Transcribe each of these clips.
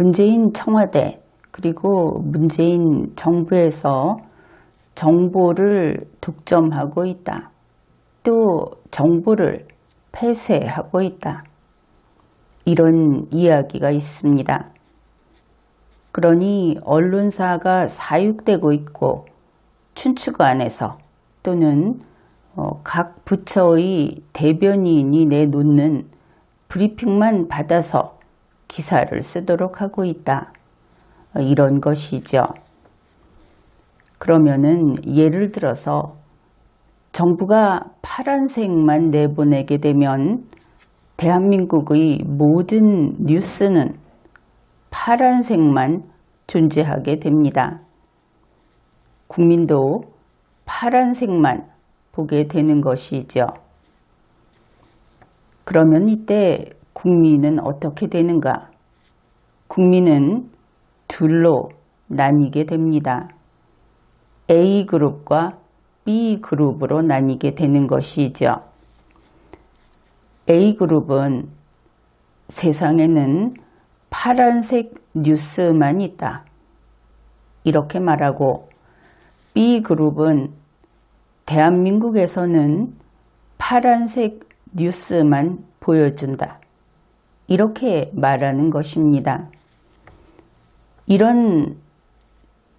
문재인 청와대 그리고 문재인 정부에서 정보를 독점하고 있다. 또 정보를 폐쇄하고 있다. 이런 이야기가 있습니다. 그러니 언론사가 사육되고 있고 춘추관 안에서 또는 각 부처의 대변인이 내놓는 브리핑만 받아서 기사를 쓰도록 하고 있다. 이런 것이죠. 그러면은 예를 들어서 정부가 파란색만 내보내게 되면 대한민국의 모든 뉴스는 파란색만 존재하게 됩니다. 국민도 파란색만 보게 되는 것이죠. 그러면 이때 국민은 어떻게 되는가? 국민은 둘로 나뉘게 됩니다. A그룹과 B그룹으로 나뉘게 되는 것이죠. A그룹은 세상에는 파란색 뉴스만 있다. 이렇게 말하고 B그룹은 대한민국에서는 파란색 뉴스만 보여준다. 이렇게 말하는 것입니다. 이런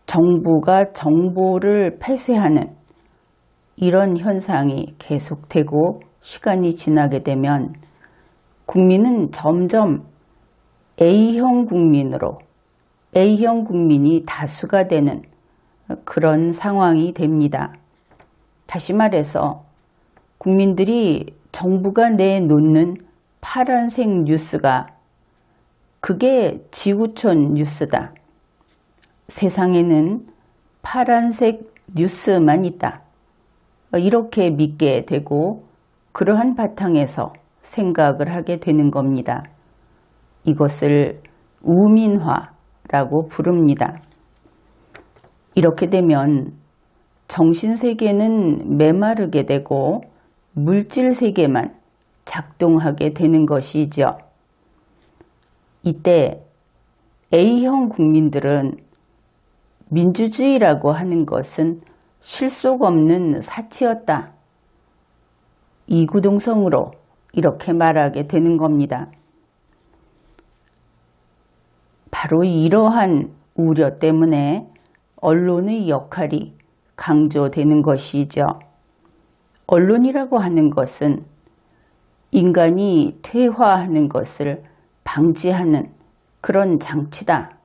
정부가 정보를 폐쇄하는 이런 현상이 계속되고 시간이 지나게 되면 국민은 점점 A형 국민으로 A형 국민이 다수가 되는 그런 상황이 됩니다. 다시 말해서 국민들이 정부가 내놓는 파란색 뉴스가 그게 지구촌 뉴스다. 세상에는 파란색 뉴스만 있다. 이렇게 믿게 되고 그러한 바탕에서 생각을 하게 되는 겁니다. 이것을 우민화라고 부릅니다. 이렇게 되면 정신세계는 메마르게 되고 물질세계만 작동하게 되는 것이죠. 이때 A형 국민들은 민주주의라고 하는 것은 실속 없는 사치였다. 이구동성으로 이렇게 말하게 되는 겁니다. 바로 이러한 우려 때문에 언론의 역할이 강조되는 것이죠. 언론이라고 하는 것은 인간이 퇴화하는 것을 방지하는 그런 장치다.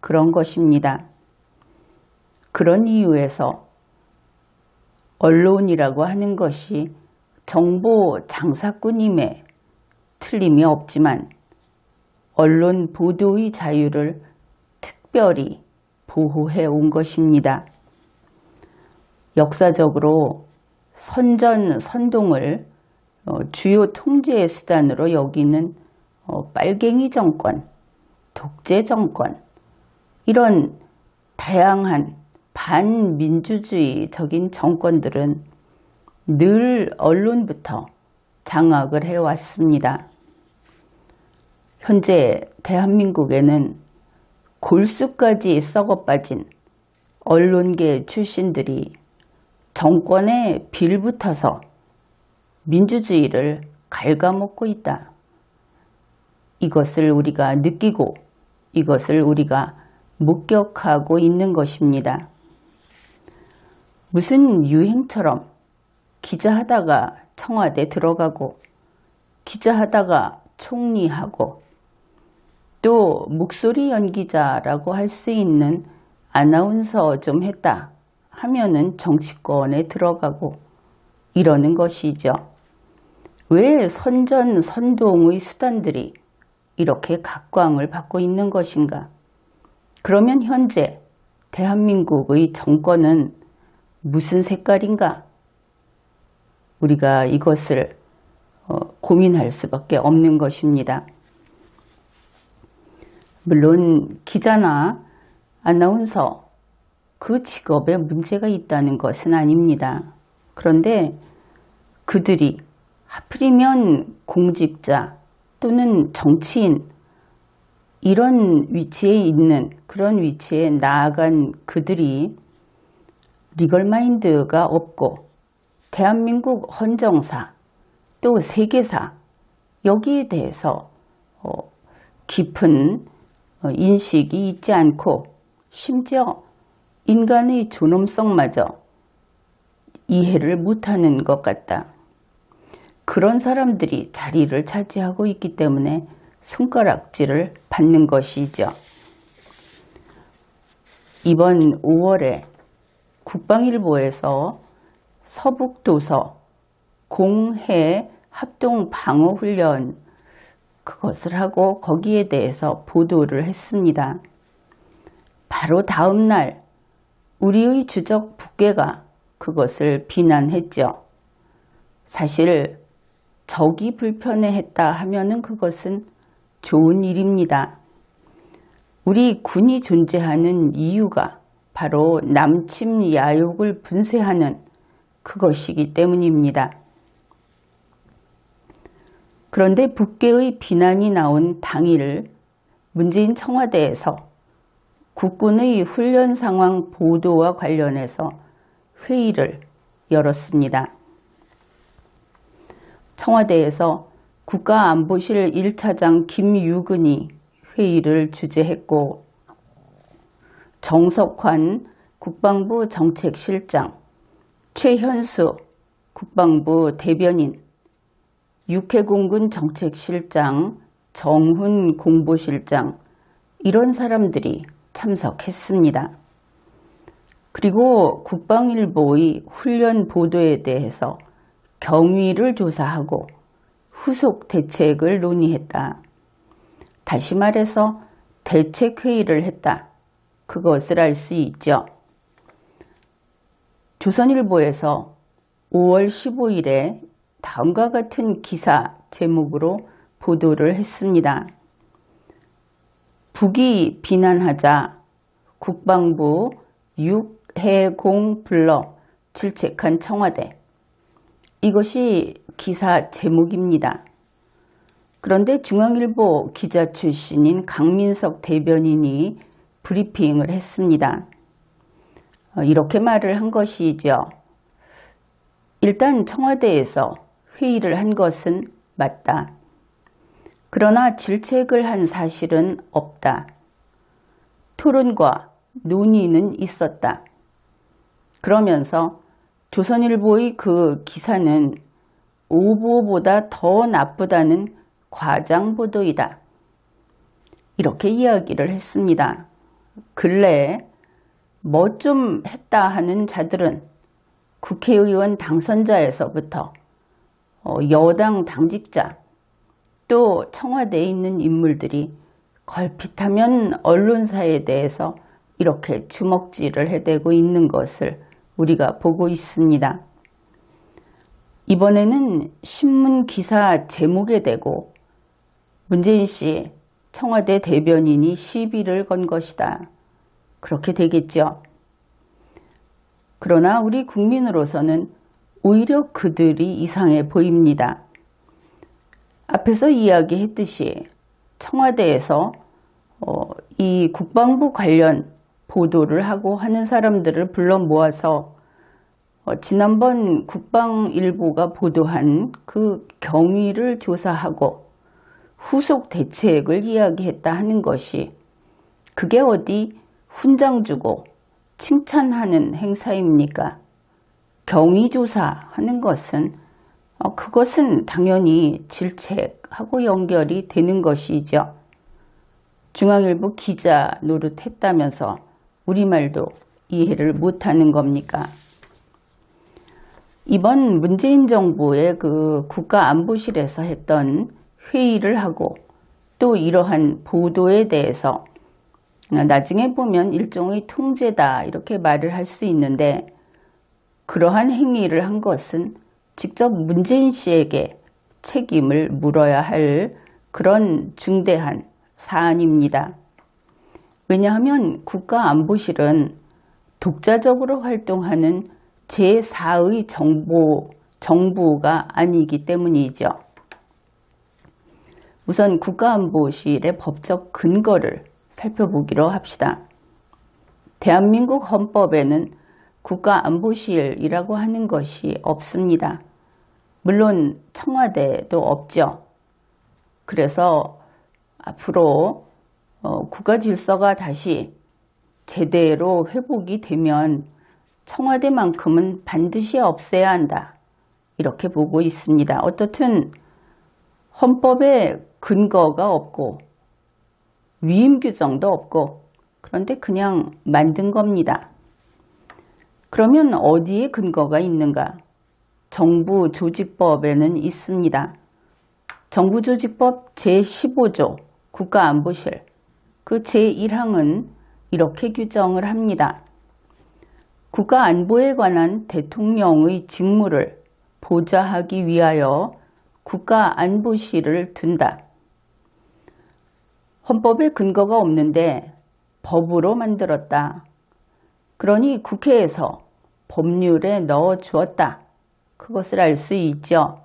그런 것입니다. 그런 이유에서 언론이라고 하는 것이 정보 장사꾼임에 틀림이 없지만 언론 보도의 자유를 특별히 보호해 온 것입니다. 역사적으로 선전선동을 주요 통제 수단으로 여기는 빨갱이 정권, 독재 정권 이런 다양한 반민주주의적인 정권들은 늘 언론부터 장악을 해왔습니다. 현재 대한민국에는 골수까지 썩어빠진 언론계 출신들이 정권에 빌붙어서 민주주의를 갉아먹고 있다. 이것을 우리가 느끼고 이것을 우리가 목격하고 있는 것입니다. 무슨 유행처럼 기자하다가 청와대 들어가고 기자하다가 총리하고 또 목소리 연기자라고 할 수 있는 아나운서 좀 했다 하면은 정치권에 들어가고 이러는 것이죠. 왜 선전선동의 수단들이 이렇게 각광을 받고 있는 것인가? 그러면 현재 대한민국의 정권은 무슨 색깔인가? 우리가 이것을 고민할 수밖에 없는 것입니다. 물론 기자나 아나운서 그 직업에 문제가 있다는 것은 아닙니다. 그런데 그들이 하필이면 공직자 또는 정치인, 이런 이런 위치에 있는 그런 위치에 나아간 그들이 리걸마인드가 없고 대한민국 헌정사 또 세계사 여기에 대해서 깊은 인식이 있지 않고 심지어 인간의 존엄성마저 이해를 못하는 것 같다. 그런 사람들이 자리를 차지하고 있기 때문에 손가락질을 받는 것이죠. 이번 5월에 국방일보에서 서북도서 공해 합동 방어 훈련 그것을 하고 거기에 대해서 보도를 했습니다. 바로 다음 날 우리의 주적 북괴가 그것을 비난했죠. 사실 적이 불편해했다 하면은 그것은 좋은 일입니다. 우리 군이 존재하는 이유가 바로 남침 야욕을 분쇄하는 그것이기 때문입니다. 그런데 북괴의 비난이 나온 당일 문재인 청와대에서 국군의 훈련 상황 보도와 관련해서 회의를 열었습니다. 청와대에서 국가안보실 1차장 김유근이 회의를 주재했고 정석환 국방부 정책실장, 최현수 국방부 대변인, 육해공군 정책실장, 정훈 공보실장 이런 사람들이 참석했습니다. 그리고 국방일보의 훈련 보도에 대해서 경위를 조사하고 후속 대책을 논의했다. 다시 말해서 대책회의를 했다. 그것을 알 수 있죠. 조선일보에서 5월 15일에 다음과 같은 기사 제목으로 보도를 했습니다. 북이 비난하자 국방부 육해공 불러 질책한 청와대. 이것이 기사 제목입니다. 그런데 중앙일보 기자 출신인 강민석 대변인이 브리핑을 했습니다. 이렇게 말을 한 것이죠. 일단 청와대에서 회의를 한 것은 맞다. 그러나 질책을 한 사실은 없다. 토론과 논의는 있었다. 그러면서 조선일보의 그 기사는 오보보다 더 나쁘다는 과장 보도이다. 이렇게 이야기를 했습니다. 근래에 뭐 좀 했다 하는 자들은 국회의원 당선자에서부터 여당 당직자 또 청와대에 있는 인물들이 걸핏하면 언론사에 대해서 이렇게 주먹질을 해대고 있는 것을 우리가 보고 있습니다. 이번에는 신문 기사 제목에 대고 문재인 씨 청와대 대변인이 시비를 건 것이다. 그렇게 되겠죠. 그러나 우리 국민으로서는 오히려 그들이 이상해 보입니다. 앞에서 이야기했듯이 청와대에서 이 국방부 관련 보도를 하고 하는 사람들을 불러 모아서 지난번 국방일보가 보도한 그 경위를 조사하고 후속 대책을 이야기했다 하는 것이 그게 어디 훈장 주고 칭찬하는 행사입니까? 경위조사하는 것은 그것은 당연히 질책하고 연결이 되는 것이죠. 중앙일보 기자 노릇했다면서 우리말도 이해를 못하는 겁니까? 이번 문재인 정부의 그 국가안보실에서 했던 회의를 하고 또 이러한 보도에 대해서 나중에 보면 일종의 통제다 이렇게 말을 할 수 있는데 그러한 행위를 한 것은 직접 문재인 씨에게 책임을 물어야 할 그런 중대한 사안입니다. 왜냐하면 국가안보실은 독자적으로 활동하는 제4의 정부가 아니기 때문이죠. 우선 국가안보실의 법적 근거를 살펴보기로 합시다. 대한민국 헌법에는 국가안보실이라고 하는 것이 없습니다. 물론 청와대도 없죠. 그래서 앞으로 국가 질서가 다시 제대로 회복이 되면 청와대만큼은 반드시 없애야 한다. 이렇게 보고 있습니다. 어떻든 헌법에 근거가 없고 위임 규정도 없고 그런데 그냥 만든 겁니다. 그러면 어디에 근거가 있는가? 정부조직법에는 있습니다. 정부조직법 제15조 국가안보실 그 제1항은 이렇게 규정을 합니다. 국가안보에 관한 대통령의 직무를 보좌하기 위하여 국가안보실을 둔다. 헌법에 근거가 없는데 법으로 만들었다. 그러니 국회에서 법률에 넣어 주었다. 그것을 알 수 있죠.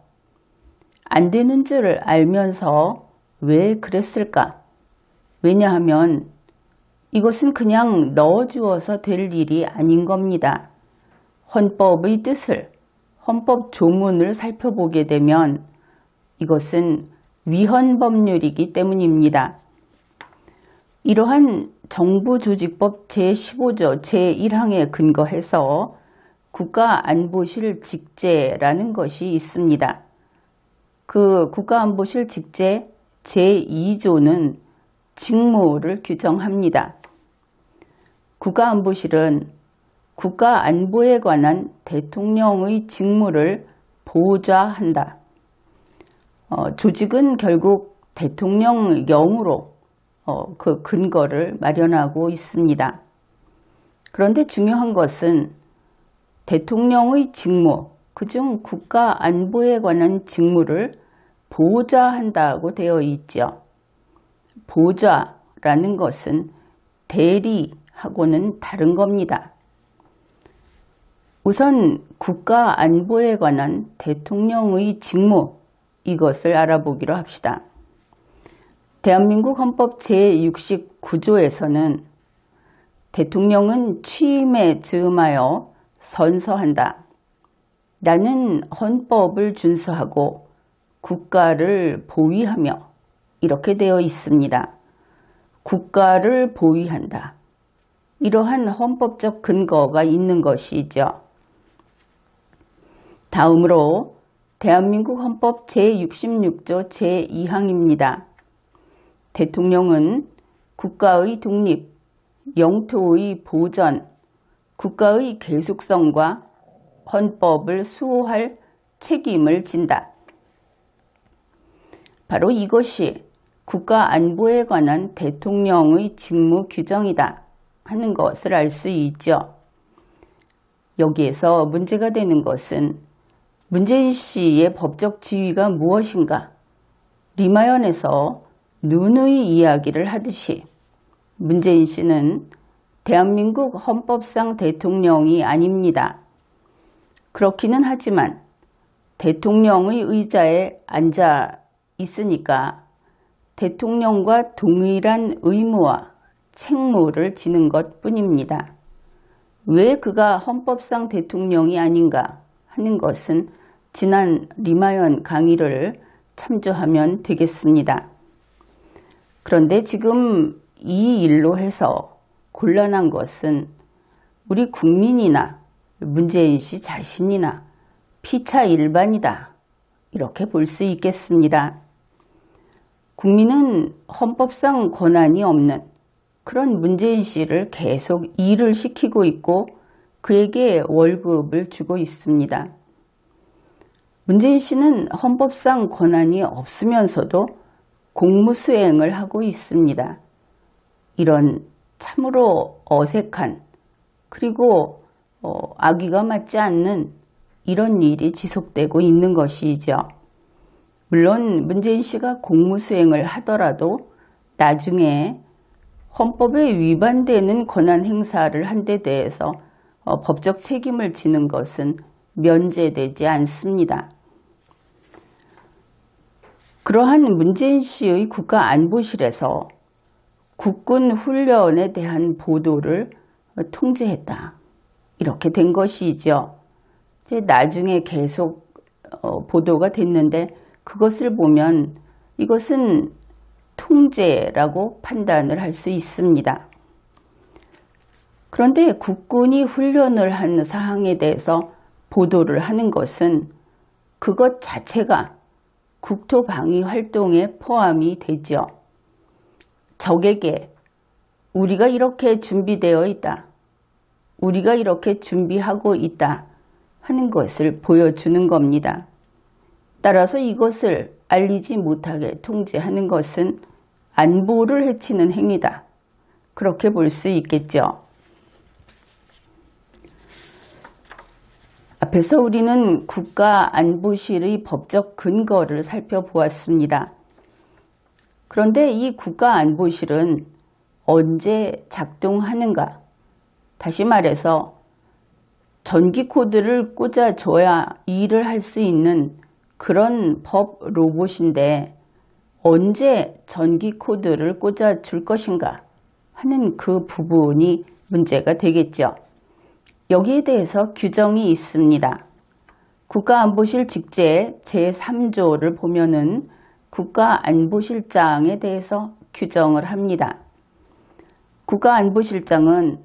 안 되는 줄 알면서 왜 그랬을까? 왜냐하면 이것은 그냥 넣어 주어서 될 일이 아닌 겁니다. 헌법의 뜻을, 헌법 조문을 살펴보게 되면 이것은 위헌 법률이기 때문입니다. 이러한 정부조직법 제15조 제1항에 근거해서 국가안보실 직제라는 것이 있습니다. 그 국가안보실 직제 제2조는 직무를 규정합니다. 국가안보실은 국가안보에 관한 대통령의 직무를 보좌한다. 조직은 결국 대통령령으로 그 근거를 마련하고 있습니다. 그런데 중요한 것은 대통령의 직무, 그중 국가안보에 관한 직무를 보좌한다고 되어 있죠. 보좌라는 것은 대리하고는 다른 겁니다. 우선 국가안보에 관한 대통령의 직무, 이것을 알아보기로 합시다. 대한민국 헌법 제69조에서는 대통령은 취임에 즈음하여 선서한다. 나는 헌법을 준수하고 국가를 보위하며 이렇게 되어 있습니다. 국가를 보위한다. 이러한 헌법적 근거가 있는 것이죠. 다음으로 대한민국 헌법 제66조 제2항입니다. 대통령은 국가의 독립, 영토의 보전, 국가의 계속성과 헌법을 수호할 책임을 진다. 바로 이것이 국가안보에 관한 대통령의 직무 규정이다 하는 것을 알 수 있죠. 여기에서 문제가 되는 것은 문재인 씨의 법적 지위가 무엇인가? 리마연에서 누누이 이야기를 하듯이 문재인 씨는 대한민국 헌법상 대통령이 아닙니다. 그렇기는 하지만 대통령의 의자에 앉아 있으니까 대통령과 동일한 의무와 책무를 지는 것 뿐입니다. 왜 그가 헌법상 대통령이 아닌가 하는 것은 지난 리마연 강의를 참조하면 되겠습니다. 그런데 지금 이 일로 해서 곤란한 것은 우리 국민이나 문재인 씨 자신이나 피차 일반이다. 이렇게 볼 수 있겠습니다. 국민은 헌법상 권한이 없는 그런 문재인 씨를 계속 일을 시키고 있고 그에게 월급을 주고 있습니다. 문재인 씨는 헌법상 권한이 없으면서도 공무 수행을 하고 있습니다. 이런 참으로 어색한 그리고 악의가 맞지 않는 이런 일이 지속되고 있는 것이죠. 물론 문재인 씨가 공무 수행을 하더라도 나중에 헌법에 위반되는 권한 행사를 한 데 대해서 법적 책임을 지는 것은 면제되지 않습니다. 그러한 문재인 씨의 국가안보실에서 국군 훈련에 대한 보도를 통제했다. 이렇게 된 것이죠. 이제 나중에 계속 보도가 됐는데 그것을 보면 이것은 통제라고 판단을 할 수 있습니다. 그런데 국군이 훈련을 한 사항에 대해서 보도를 하는 것은 그것 자체가 국토방위 활동에 포함이 되죠. 적에게 우리가 이렇게 준비되어 있다. 우리가 이렇게 준비하고 있다 하는 것을 보여주는 겁니다. 따라서 이것을 알리지 못하게 통제하는 것은 안보를 해치는 행위다. 그렇게 볼 수 있겠죠. 앞에서 우리는 국가안보실의 법적 근거를 살펴보았습니다. 그런데 이 국가안보실은 언제 작동하는가? 다시 말해서 전기 코드를 꽂아줘야 일을 할 수 있는 그런 법 로봇인데 언제 전기 코드를 꽂아줄 것인가 하는 그 부분이 문제가 되겠죠. 여기에 대해서 규정이 있습니다. 국가안보실 직제 제3조를 보면은 국가안보실장에 대해서 규정을 합니다. 국가안보실장은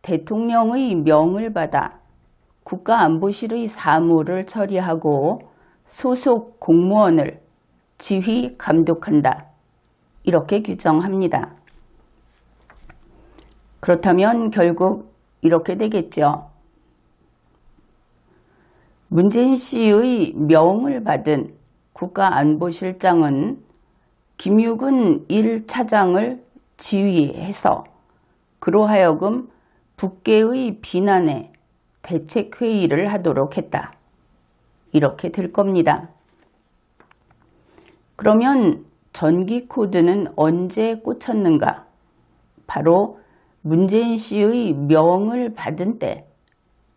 대통령의 명을 받아 국가안보실의 사무를 처리하고 소속 공무원을 지휘 감독한다. 이렇게 규정합니다. 그렇다면 결국 이렇게 되겠죠. 문재인 씨의 명을 받은 국가안보실장은 김육은 1차장을 지휘해서 그로 하여금 북계의 비난에 대책회의를 하도록 했다. 이렇게 될 겁니다. 그러면 전기 코드는 언제 꽂혔는가? 바로 문재인 씨의 명을 받은 때,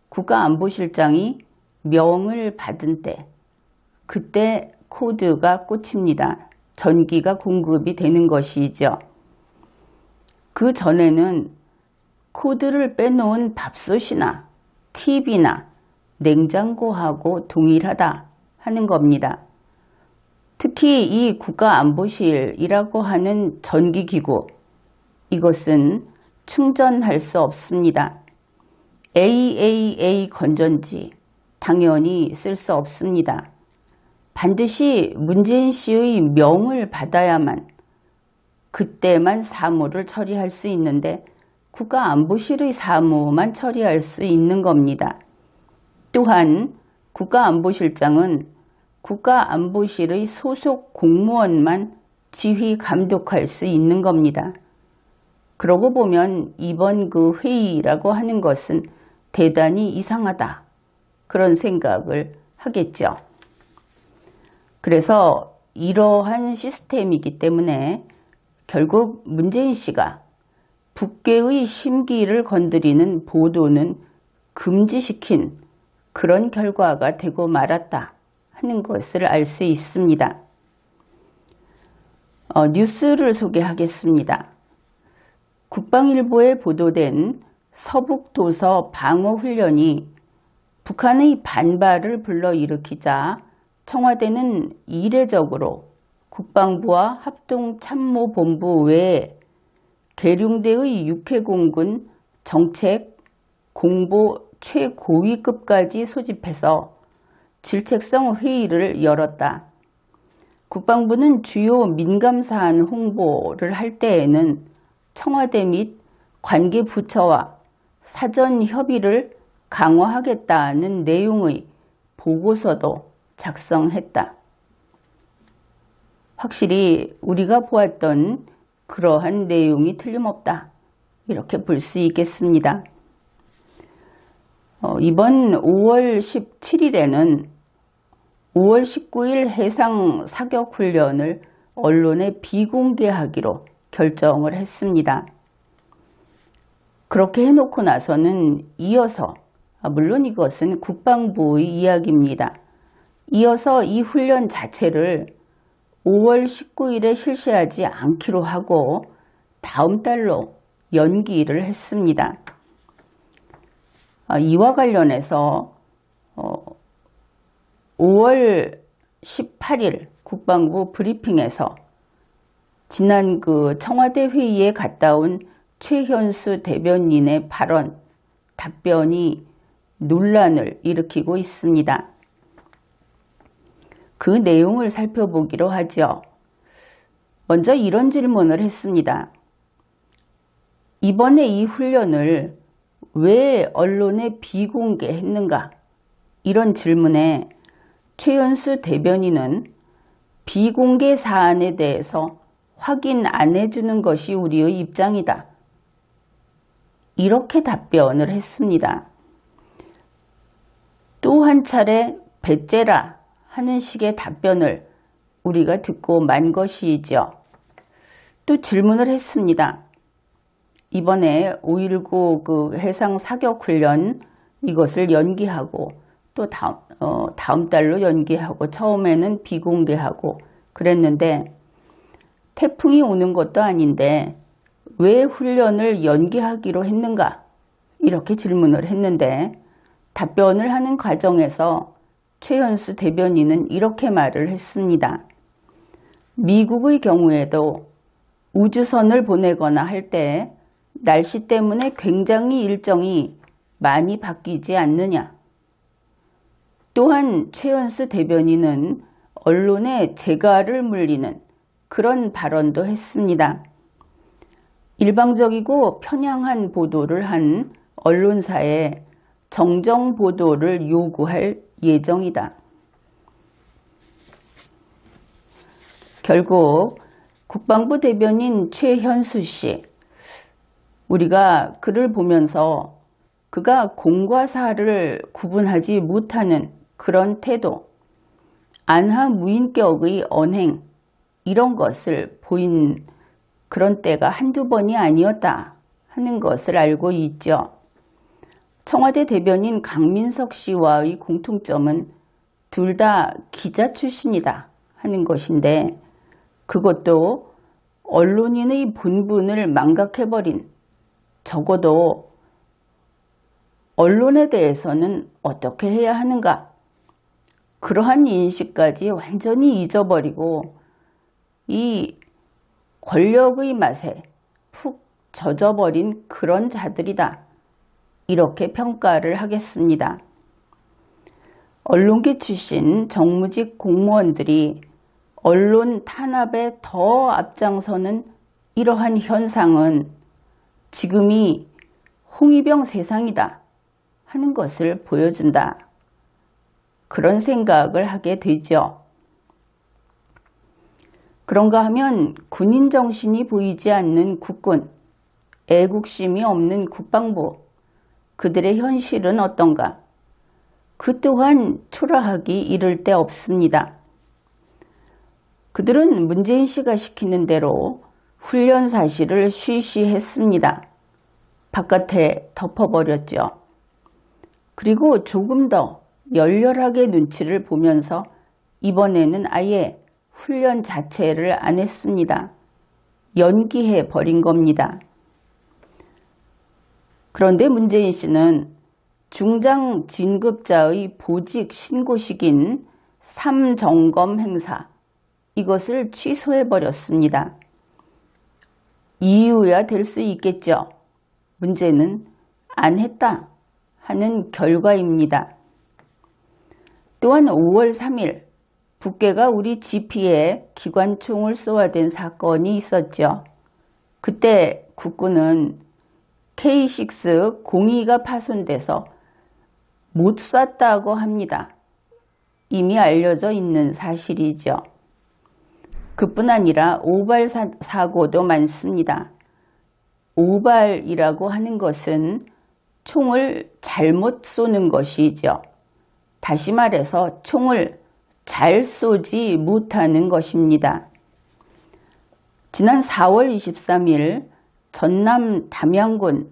국가안보실장이 명을 받은 때, 그때 코드가 꽂힙니다. 전기가 공급이 되는 것이죠. 그 전에는 코드를 빼놓은 밥솥이나 TV나 냉장고하고 동일하다 하는 겁니다. 특히 이 국가안보실이라고 하는 전기기구, 이것은 충전할 수 없습니다. AAA 건전지 당연히 쓸 수 없습니다. 반드시 문재인 씨의 명을 받아야만 그때만 사무를 처리할 수 있는데 국가안보실의 사무만 처리할 수 있는 겁니다. 또한 국가안보실장은 국가안보실의 소속 공무원만 지휘 감독할 수 있는 겁니다. 그러고 보면 이번 그 회의라고 하는 것은 대단히 이상하다. 그런 생각을 하겠죠. 그래서 이러한 시스템이기 때문에 결국 문재인 씨가 북괴의 심기를 건드리는 보도는 금지시킨 그런 결과가 되고 말았다 하는 것을 알 수 있습니다. 뉴스를 소개하겠습니다. 국방일보에 보도된 서북도서 방어훈련이 북한의 반발을 불러일으키자 청와대는 이례적으로 국방부와 합동참모본부 외에 계룡대의 육해공군 정책 공보 최고위급까지 소집해서 질책성 회의를 열었다. 국방부는 주요 민감사안 홍보를 할 때에는 청와대 및 관계부처와 사전 협의를 강화하겠다는 내용의 보고서도 작성했다. 확실히 우리가 보았던 그러한 내용이 틀림없다. 이렇게 볼 수 있겠습니다. 이번 5월 17일에는 5월 19일 해상 사격훈련을 언론에 비공개하기로 결정을 했습니다. 그렇게 해놓고 나서는 이어서, 물론 이것은 국방부의 이야기입니다. 이어서 이 훈련 자체를 5월 19일에 실시하지 않기로 하고 다음 달로 연기를 했습니다. 이와 관련해서 5월 18일 국방부 브리핑에서 지난 청와대 회의에 갔다 온 최현수 대변인의 발언, 답변이 논란을 일으키고 있습니다. 그 내용을 살펴보기로 하죠. 먼저 이런 질문을 했습니다. 이번에 이 훈련을 왜 언론에 비공개했는가? 이런 질문에 최현수 대변인은 비공개 사안에 대해서 확인 안 해주는 것이 우리의 입장이다. 이렇게 답변을 했습니다. 또 한 차례 배째라 하는 식의 답변을 우리가 듣고 만 것이죠. 또 질문을 했습니다. 이번에 5.19 해상 사격 훈련 이것을 연기하고 또 다음 달로 연기하고 처음에는 비공개하고 그랬는데 태풍이 오는 것도 아닌데 왜 훈련을 연기하기로 했는가? 이렇게 질문을 했는데 답변을 하는 과정에서 최현수 대변인은 이렇게 말을 했습니다. 미국의 경우에도 우주선을 보내거나 할 때 날씨 때문에 굉장히 일정이 많이 바뀌지 않느냐. 또한 최현수 대변인은 언론에 재갈을 물리는 그런 발언도 했습니다. 일방적이고 편향한 보도를 한 언론사에 정정 보도를 요구할 예정이다. 결국 국방부 대변인 최현수 씨, 우리가 그를 보면서 그가 공과 사를 구분하지 못하는 그런 태도, 안하무인격의 언행, 이런 것을 보인 그런 때가 한두 번이 아니었다 하는 것을 알고 있죠. 청와대 대변인 강민석 씨와의 공통점은 둘 다 기자 출신이다 하는 것인데 그것도 언론인의 본분을 망각해버린, 적어도 언론에 대해서는 어떻게 해야 하는가, 그러한 인식까지 완전히 잊어버리고 이 권력의 맛에 푹 젖어버린 그런 자들이다, 이렇게 평가를 하겠습니다. 언론계 출신 정무직 공무원들이 언론 탄압에 더 앞장서는 이러한 현상은 지금이 홍위병 세상이다 하는 것을 보여준다. 그런 생각을 하게 되죠. 그런가 하면 군인 정신이 보이지 않는 국군, 애국심이 없는 국방부, 그들의 현실은 어떤가? 그 또한 초라하기 이를 데 없습니다. 그들은 문재인 씨가 시키는 대로 훈련 사실을 쉬쉬했습니다. 바깥에 덮어버렸죠. 그리고 조금 더 열렬하게 눈치를 보면서 이번에는 아예 훈련 자체를 안 했습니다. 연기해 버린 겁니다. 그런데 문재인 씨는 중장 진급자의 보직 신고식인 3점검 행사, 이것을 취소해 버렸습니다. 이유야 될 수 있겠죠. 문제는 안 했다 하는 결과입니다. 또한 5월 3일 북괴가 우리 지피에 기관총을 쏘아댄 사건이 있었죠. 그때 국군은 K6 공이가 파손돼서 못 쐈다고 합니다. 이미 알려져 있는 사실이죠. 그뿐 아니라 오발 사고도 많습니다. 오발이라고 하는 것은 총을 잘못 쏘는 것이죠. 다시 말해서 총을 잘 쏘지 못하는 것입니다. 지난 4월 23일 전남 담양군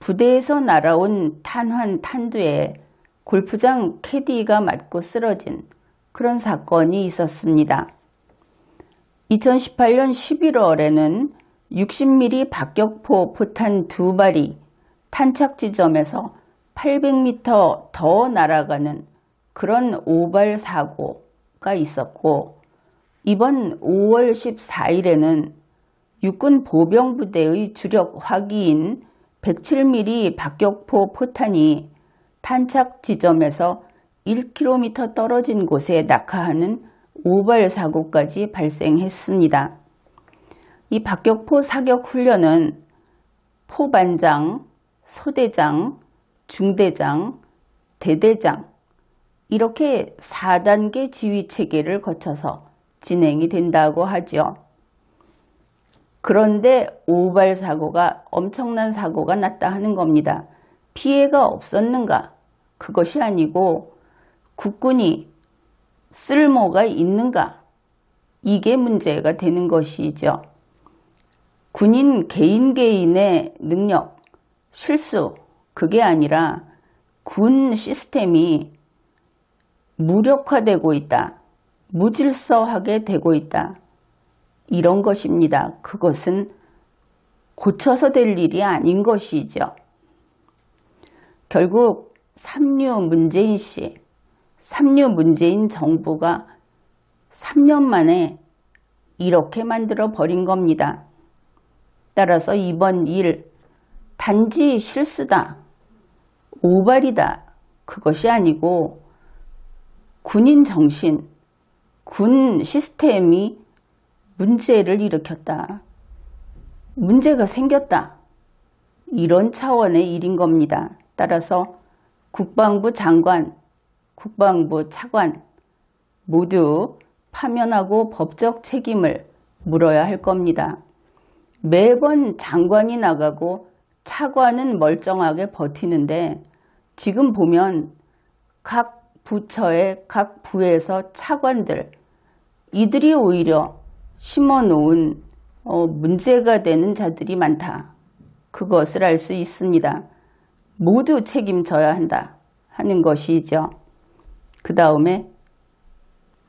부대에서 날아온 탄환 탄두에 골프장 캐디가 맞고 쓰러진 그런 사건이 있었습니다. 2018년 11월에는 60mm 박격포 포탄 2발이 탄착 지점에서 800m 더 날아가는 그런 오발 사고가 있었고, 이번 5월 14일에는 육군 보병부대의 주력 화기인 107mm 박격포 포탄이 탄착 지점에서 1km 떨어진 곳에 낙하하는 오발 사고까지 발생했습니다. 이 박격포 사격 훈련은 포반장, 소대장, 중대장, 대대장 이렇게 4단계 지휘 체계를 거쳐서 진행이 된다고 하죠. 그런데 오발 사고가 엄청난 사고가 났다 하는 겁니다. 피해가 없었는가? 그것이 아니고 국군이 쓸모가 있는가? 이게 문제가 되는 것이죠. 군인 개인의 능력, 실수, 그게 아니라 군 시스템이 무력화되고 있다. 무질서하게 되고 있다. 이런 것입니다. 그것은 고쳐서 될 일이 아닌 것이죠. 결국 삼류 문재인 씨, 삼류 문재인 정부가 3년 만에 이렇게 만들어 버린 겁니다. 따라서 이번 일 단지 실수다, 오발이다, 그것이 아니고 군인 정신, 군 시스템이 문제를 일으켰다. 문제가 생겼다. 이런 차원의 일인 겁니다. 따라서 국방부 장관, 국방부 차관 모두 파면하고 법적 책임을 물어야 할 겁니다. 매번 장관이 나가고 차관은 멀쩡하게 버티는데 지금 보면 각 부처의 각 부에서 차관들, 이들이 오히려 심어놓은 문제가 되는 자들이 많다. 그것을 알 수 있습니다. 모두 책임져야 한다 하는 것이죠. 그 다음에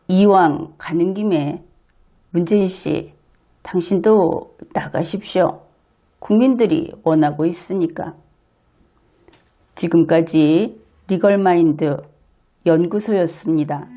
이왕 가는 김에 문재인 씨, 당신도 나가십시오. 국민들이 원하고 있으니까. 지금까지 리걸마인드 연구소였습니다.